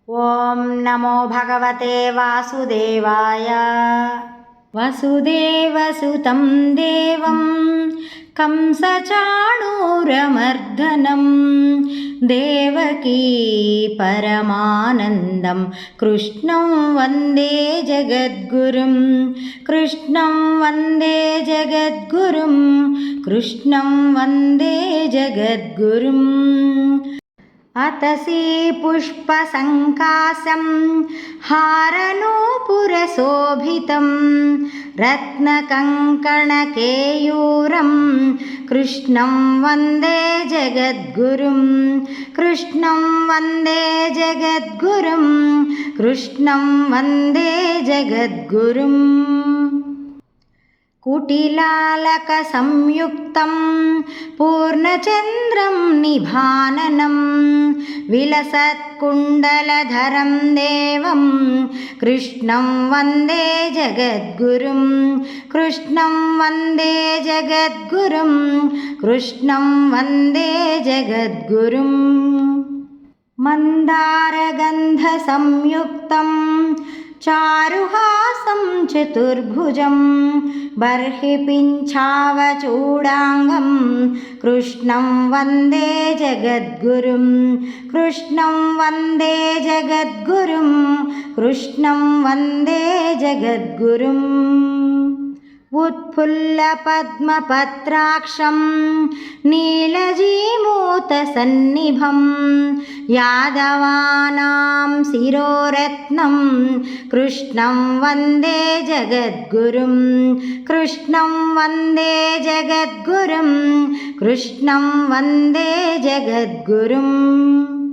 ॐ नमो भगवते वासुदेवाय। वसुदेवसुतं देवं कंसचाणूरमर्दनं देवकी परमानन्दं कृष्णं वन्दे जगद्गुरुं। कृष्णं वन्दे जगद्गुरुं, कृष्णं वन्दे जगद्गुरुम्। अतसी पुष्पसङ्कासं हारनूपुरशोभितं रत्नकङ्कणकेयूरं कृष्णं वन्दे जगद्गुरुं। कृष्णं वन्दे जगद्गुरुं, कृष्णं वन्दे जगद्गुरुम्। कुटिलालकसंयुक्तं पूर्णचन्द्रं निभाननं विलसत्कुण्डलधरं देवं कृष्णं वन्दे जगद्गुरुं। कृष्णं वन्दे जगद्गुरुं, कृष्णं वन्दे जगद्गुरुम्। मन्दारगन्धसंयुक्तं चारुहासं चतुर्भुजं बर्हिपिञ्छावचूडाङ्गं कृष्णं वन्दे जगद्गुरुं। कृष्णं वन्दे जगद्गुरुं, कृष्णं वन्दे जगद्गुरुम्। उत्फुल्लपद्मपत्राक्षं नीलजीमूतसन्निभं यादवानां शिरोरत्नं कृष्णं वन्दे जगद्गुरुं। कृष्णं वन्दे जगद्गुरुं, कृष्णं वन्दे जगद्गुरुम्।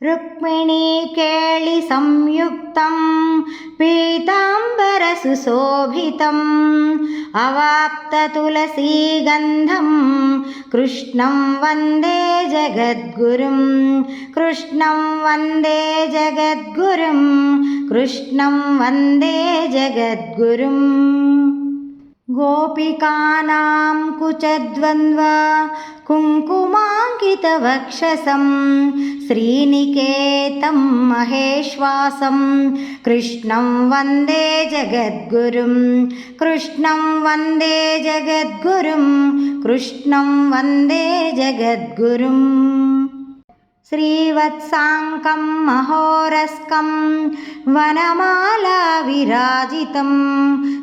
रुक्मिणीकेळिसंयुक्तं पीताम्बरसुशोभितम् अवाप्ततुलसीगन्धं कृष्णं वन्दे जगद्गुरुं। कृष्णं वन्दे जगद्गुरुं, कृष्णं वन्दे जगद्गुरुम्। गोपिकानां कुचद्वन्द्व कुङ्कुमाङ्कितवक्षसं श्रीनिकेतं महेश्वासं कृष्णं वन्दे जगद्गुरुं। कृष्णं वन्दे जगद्गुरुं, कृष्णं वन्दे जगद्गुरुम्। श्रीवत्साङ्कं महोरस्कं वनमाला विराजितं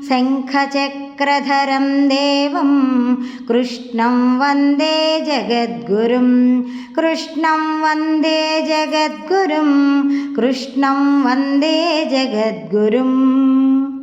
शङ्खचक्रधरं देवं कृष्णं वन्दे जगद्गुरुं। कृष्णं वन्दे जगद्गुरुं, कृष्णं वन्दे जगद्गुरुम्।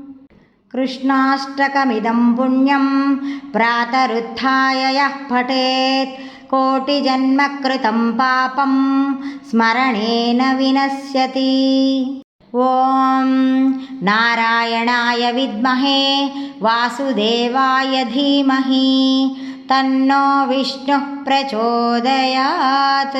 कृष्णाष्टकमिदं पुण्यं प्रातरुत्थाय यः पठेत् कोटिजन्मकृतं पापं स्मरणेन विनश्यति। ॐ नारायणाय विद्महे वासुदेवाय धीमहि तन्नो विष्णुः प्रचोदयात्।